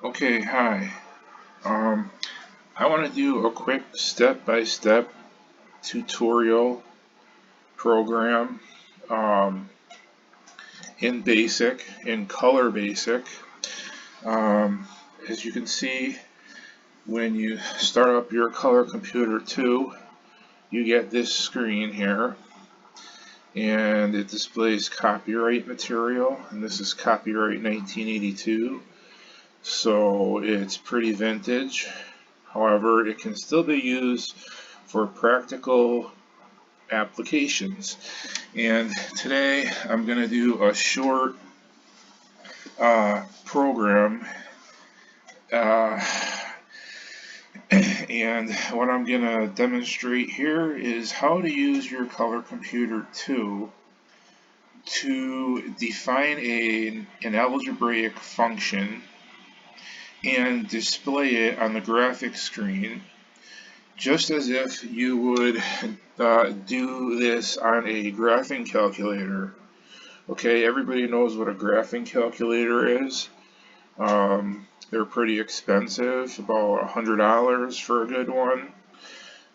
Okay, hi. Um, I want to do a quick step-by-step tutorial program um, in Color Basic. Um, as you can see, when you start up your Color Computer 2, you get this screen here, and it displays copyright material, and this is copyright 1982, so it's pretty vintage. However, it can still be used for practical applications. And today I'm going to do a short program. Uh, and what I'm going to demonstrate here is how to use your Color Computer 2 to define an algebraic function and display it on the graphics screen, just as if you would do this on a graphing calculator. Okay, everybody knows what a graphing calculator is. They're pretty expensive, about $100 for a good one.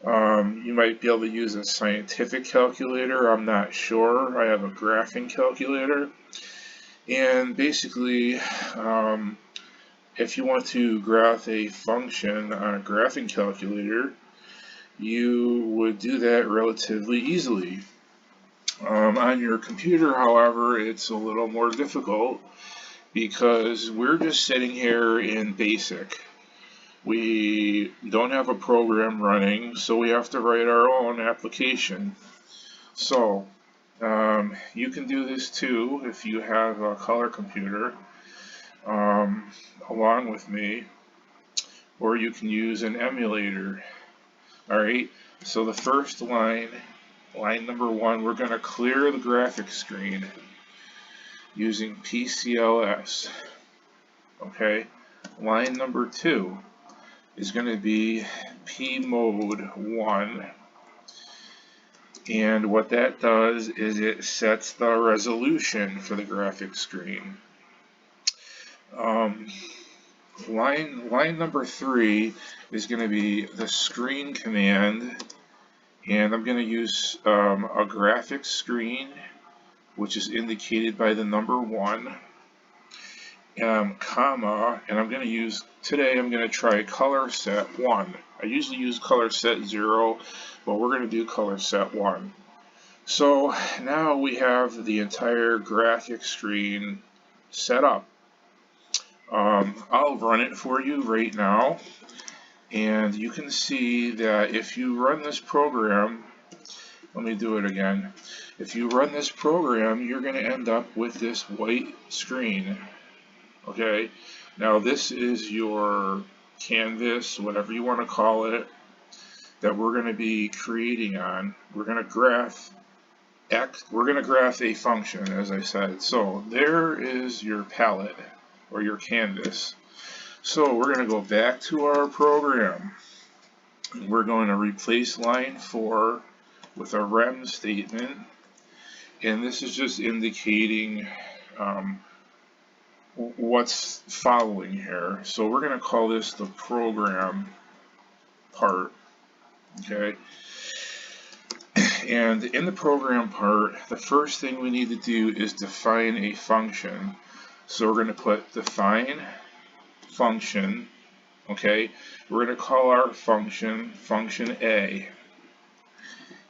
You might be able to use a scientific calculator, I'm not sure. I have a graphing calculator. And basically, if you want to graph a function on a graphing calculator, you would do that relatively easily. On your computer, however, it's a little more difficult because we're just sitting here in BASIC. We don't have a program running, so we have to write our own application. So, you can do this too if you have a color computer along with me, or you can use an emulator. Alright, so the first line number 1, we're going to clear the graphics screen using PCLS. Okay, line number 2 is going to be P mode 1, and what that does is it sets the resolution for the graphics screen. Line number 3 is going to be the screen command, and I'm going to use a graphics screen, which is indicated by the number 1, comma, and I'm going to use, today I'm going to try color set 1. I usually use color set 0, but we're going to do color set 1. So now we have the entire graphic screen set up. I'll run it for you right now, and you can see that if you run this program, let me do it again. If you run this program, you're going to end up with this white screen. Okay, now this is your canvas, whatever you want to call it, that we're going to be creating on. We're going to graph a function, as I said. So there is your palette or your canvas. So we're going to go back to our program. We're going to replace line 4 with a rem statement, and this is just indicating what's following here. So we're going to call this the program part. Okay, and in the program part, the first thing we need to do is define a function. So we're going to put define function. Okay, we're going to call our function A,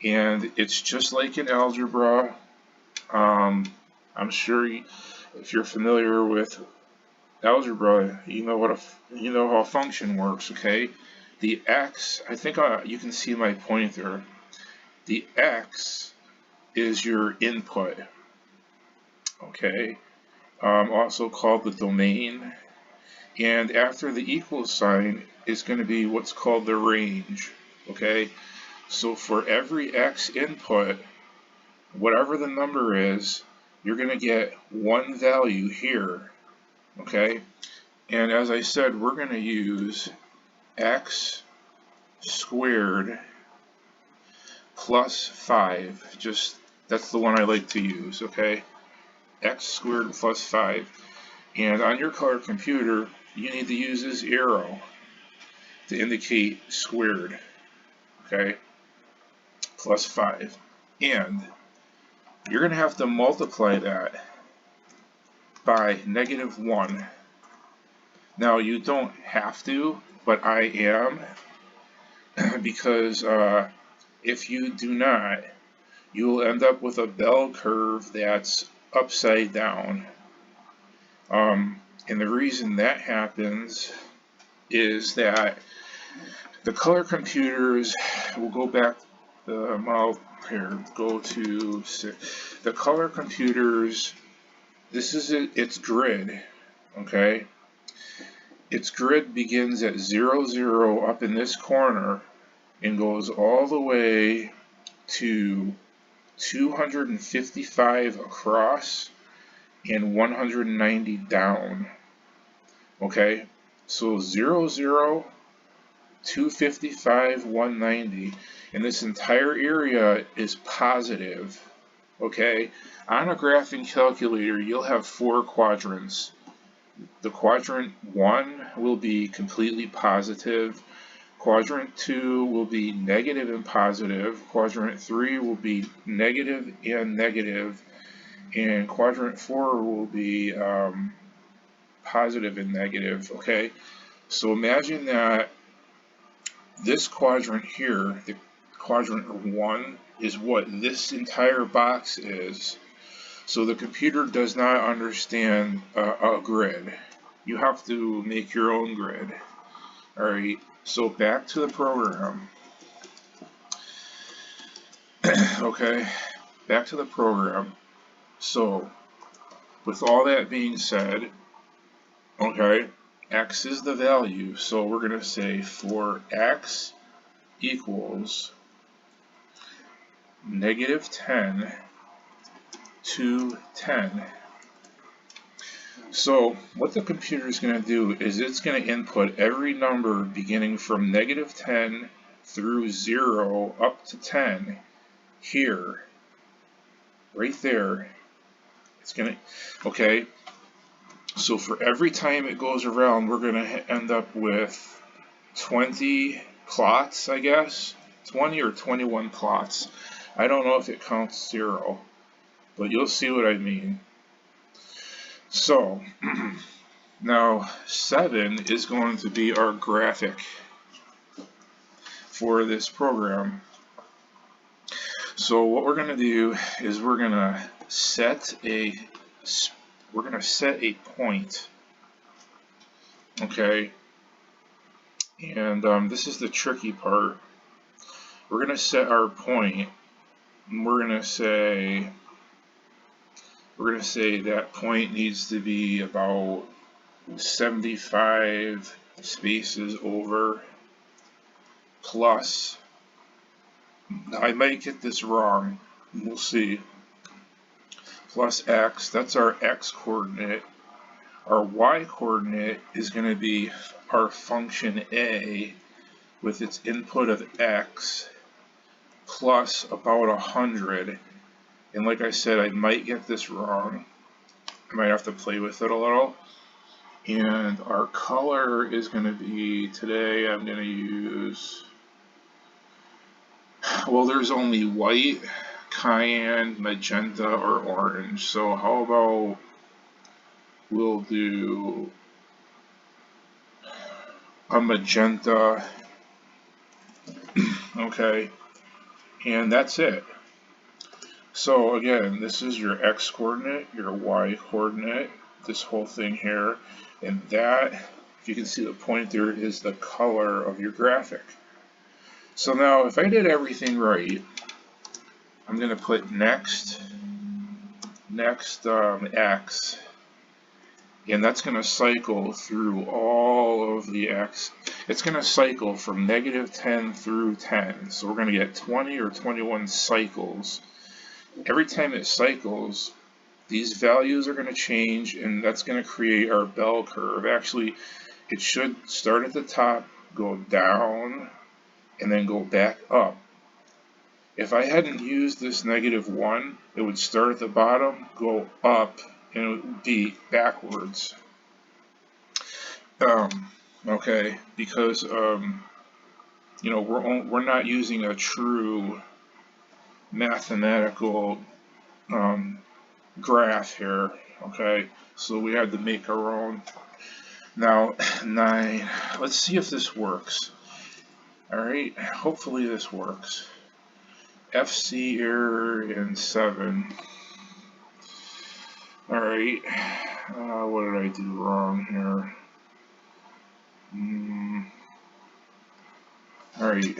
and it's just like in algebra. I'm sure if you're familiar with algebra, you know how a function works. Okay, the x, I think you can see my pointer. The x is your input. Okay, also called the domain. And after the equal sign is going to be what's called the range. Okay, so for every x input, whatever the number is, you're going to get one value here. Okay, and as I said, we're going to use x squared plus 5. Just, that's the one I like to use. Okay, x squared plus 5. And on your color computer, you need to use this arrow to indicate squared, okay, plus 5. And you're going to have to multiply that by -1. Now, you don't have to, but I am, because if you do not, you will end up with a bell curve that's upside down. And the reason that happens is that the color computers will go back. Here, go to the color computers. This is its grid. Okay, its grid begins at 0, 0 up in this corner and goes all the way to 255 across and 190 down. Okay, so 0, 0, 255, 190, and this entire area is positive. Okay, on a graphing calculator, you'll have 4 quadrants. The quadrant 1 will be completely positive. Quadrant 2 will be negative and positive. Quadrant 3 will be negative and negative. And quadrant 4 will be positive and negative. Okay, so imagine that this quadrant here, the quadrant 1, is what this entire box is. So the computer does not understand a grid. You have to make your own grid. Alright, so back to the program. Okay, back to the program. So, with all that being said, okay, x is the value. So we're going to say for x equals -10 to 10. So what the computer is going to do is it's going to input every number beginning from -10 through 0 up to 10 here, right there. It's going to, okay, so for every time it goes around, we're going to end up with 20 plots, I guess, 20 or 21 plots. I don't know if it counts 0, but you'll see what I mean. So now 7 is going to be our graphic for this program. So what we're going to do is we're going to set a point. Okay, and this is the tricky part. We're going to set our point, and we're going to say that point needs to be about 75 spaces over plus. Now I might get this wrong, we'll see. Plus x, that's our x coordinate. Our y coordinate is going to be our function a with its input of x plus about 100. And like I said, I might get this wrong. I might have to play with it a little. And our color is going to be, today I'm going to use, well, there's only white, cayenne, magenta, or orange. So how about we'll do a magenta. Okay, and that's it. So again, this is your x coordinate, your y coordinate, this whole thing here, and that, if you can see the point there, is the color of your graphic. So now if I did everything right, I'm going to put next x, and that's going to cycle through all of the x. It's going to cycle from -10 through 10, so we're going to get 20 or 21 cycles. Every time it cycles, these values are going to change, and that's going to create our bell curve. Actually, it should start at the top, go down, and then go back up. If I hadn't used this -1, it would start at the bottom, go up, and it would be backwards. Okay, because you know, we're not using a true mathematical um, graph here. Okay, so we had to make our own. Now 9. Let's see if this works. All right, hopefully this works. FC error in 7. All right, what did I do wrong here? All right,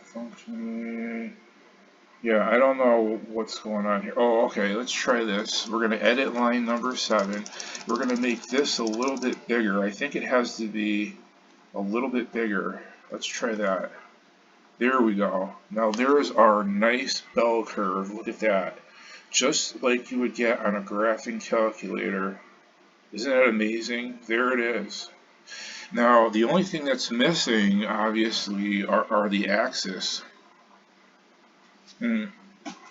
function. Yeah, I don't know what's going on here. Oh, okay, let's try this. We're going to edit line number 7. We're going to make this a little bit bigger. I think it has to be a little bit bigger. Let's try that. There we go. Now there's our nice bell curve. Look at that. Just like you would get on a graphing calculator. Isn't that amazing? There it is. Now the only thing that's missing, obviously, are the axes.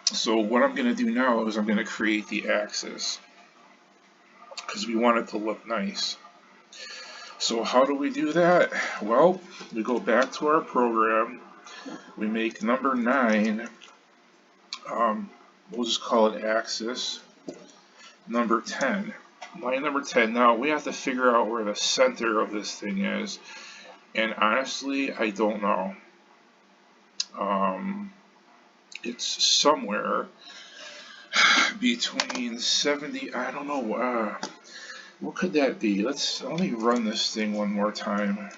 So what I'm going to do now is I'm going to create the axis because we want it to look nice. So how do we do that? Well, we go back to our program. We make number 9. We'll just call it axis. Number 10. Line number 10. Now we have to figure out where the center of this thing is. And honestly, I don't know. It's somewhere between 70, I don't know, what could that be? Let me run this thing one more time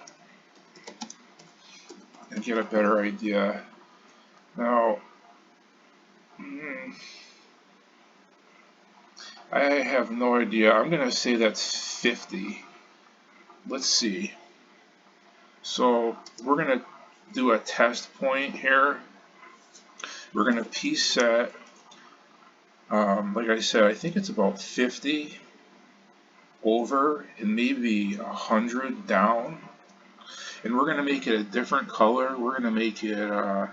and get a better idea. Now, I have no idea. I'm going to say that's 50. Let's see. So we're going to do a test point here. We're going to piece set. Like I said, I think it's about 50 over and maybe 100 down. And we're going to make it a different color. We're going to make it,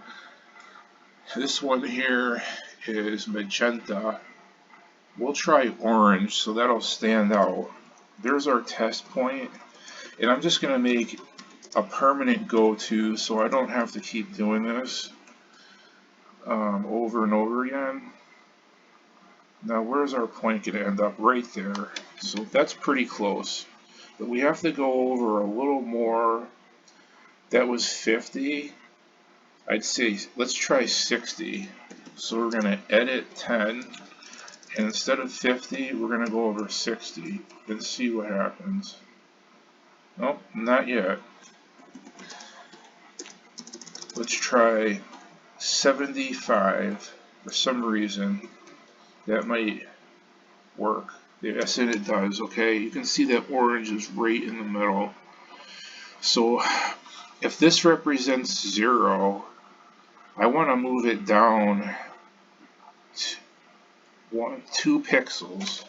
this one here is magenta. We'll try orange, so that'll stand out. There's our test point. And I'm just going to make a permanent go-to so I don't have to keep doing this over and over again. Now where's our point going to end up? Right there. So that's pretty close. But we have to go over a little more. That was 50. I'd say let's try 60. So we're going to edit 10. And instead of 50, we're going to go over 60 and see what happens. Nope, not yet. Let's try 75. For some reason, that might work. Yes, and it does. Okay, you can see that orange is right in the middle. So if this represents 0, I want to move it down 2 pixels.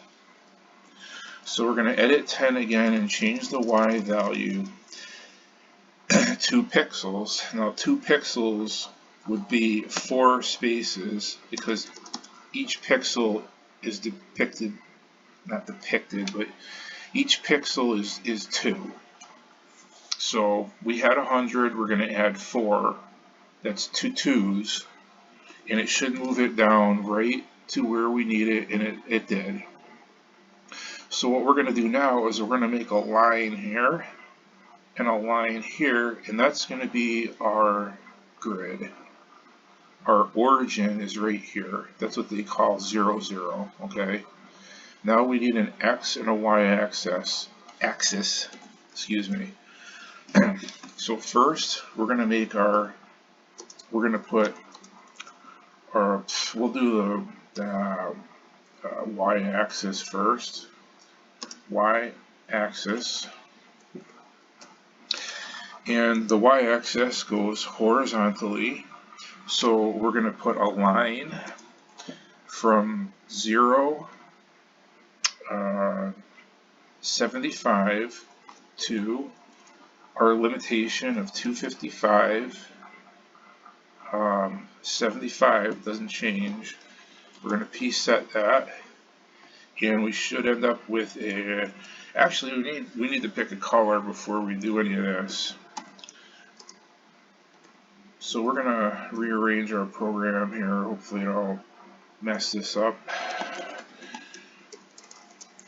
So we're going to edit 10 again and change the Y value 2 pixels. Now 2 pixels would be 4 spaces because each pixel is depicted, not depicted, but each pixel is 2. So we had 100, we're going to add 4. That's 2 2s, and it should move it down right to where we need it, and it did. So what we're going to do now is we're going to make a line here and a line here, and that's going to be our grid. Our origin is right here. That's what they call 0, 0. Okay. Now we need an X and a Y axis. Excuse me. So first, we're going to make our. We're going to put our. We'll do the Y axis first. Y axis. And the Y axis goes horizontally. So we're going to put a line from 0, 75 to our limitation of 255. 75 doesn't change. We're going to piece set that. and we should end up with a, actually we need to pick a color before we do any of this. So we're gonna rearrange our program here. Hopefully I don't mess this up.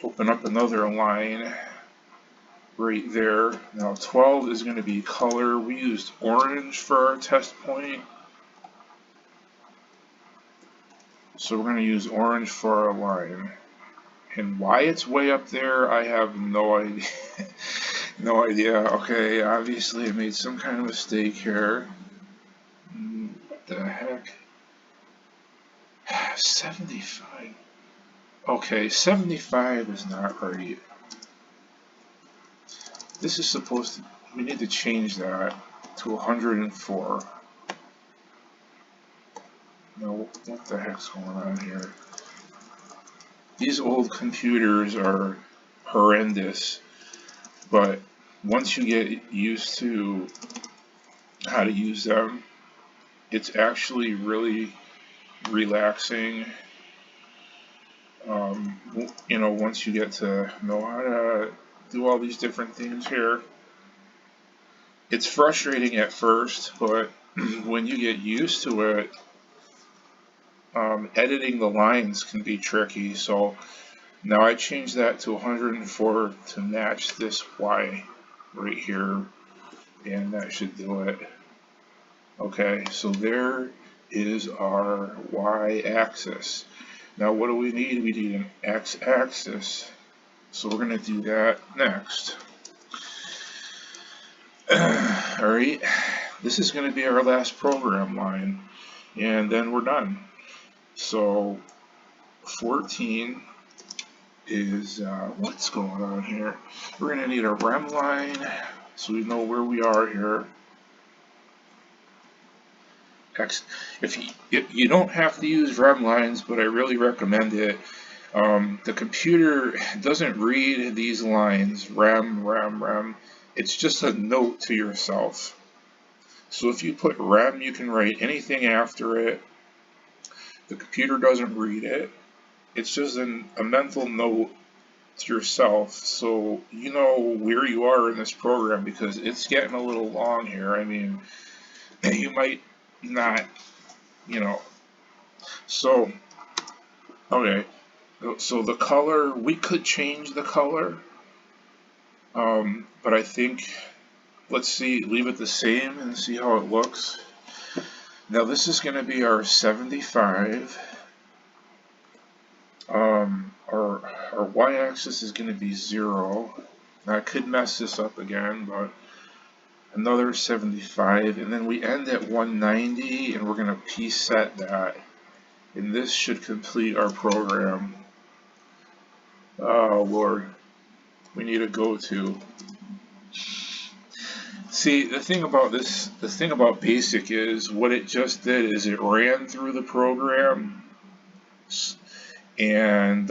Open up another line right there. Now 12 is going to be color. We used orange for our test point, so we're going to use orange for our line. And why it's way up there, I have no idea. No idea. Okay, obviously I made some kind of mistake here. What the heck? 75. Okay, 75 is not right. This is supposed to, we need to change that to 104. No, what the heck's going on here? These old computers are horrendous, but once you get used to how to use them, it's actually really relaxing. You know, once you get to know how to do all these different things here, it's frustrating at first, but when you get used to it, editing the lines can be tricky. So now I changed that to 104 to match this Y right here, and that should do it. Okay, so there is our Y axis. Now what do we need? We need an X axis. So we're going to do that next. Alright, this is going to be our last program line, and then we're done. So 14 is, what's going on here? We're going to need a rem line so we know where we are here. If you don't have to use rem lines, but I really recommend it. The computer doesn't read these lines, rem. It's just a note to yourself. So if you put rem, you can write anything after it. The computer doesn't read it. It's just a mental note to yourself, so you know where you are in this program, because it's getting a little long here. I mean, you might not, you know. So, okay. So the color, we could change the color, but I think, let's see, leave it the same and see how it looks. Now this is going to be our 75. Our y-axis is going to be 0. Now I could mess this up again, but another 75, and then we end at 190, and we're going to p-set that, and this should complete our program. Oh Lord, we need a go-to. See, the thing about BASIC is what it just did is it ran through the program, and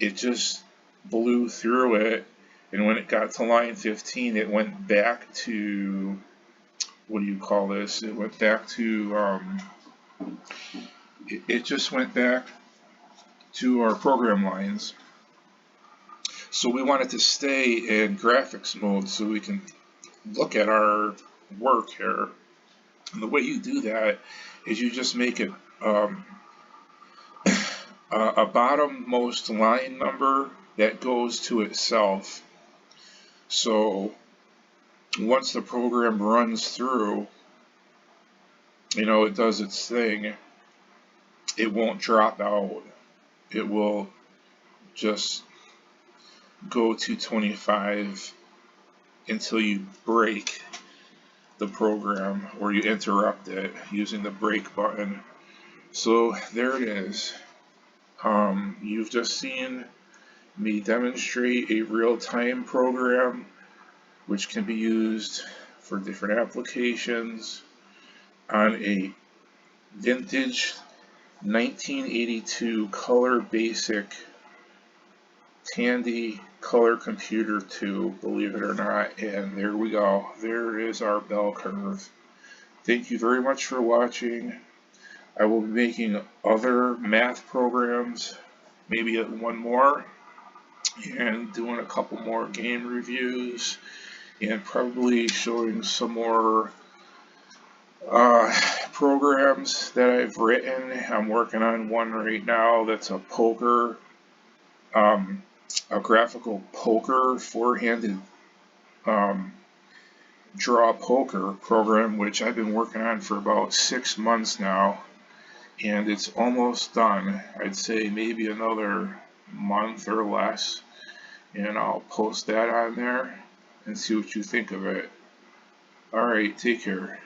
it just blew through it, and when it got to line 15, it went back to, what do you call this? It went back to, it just went back to our program lines. So we want it to stay in graphics mode so we can look at our work here. And the way you do that is you just make it a bottommost line number that goes to itself. So once the program runs through, you know, it does its thing, it won't drop out. It will just go to 25 until you break the program or you interrupt it using the break button. So there it is. You've just seen me demonstrate a real-time program which can be used for different applications on a vintage 1982 Color Basic Tandy Color Computer 2, believe it or not. And there we go. There is our bell curve. Thank you very much for watching. I will be making other math programs maybe one more, and doing a couple more game reviews, and probably showing some more uh, programs that I've written. I'm working on one right now that's um, a graphical poker, four-handed um, draw poker program, which I've been working on for about 6 months now, and it's almost done. I'd say maybe another month or less, and I'll post that on there and see what you think of it. Alright, take care.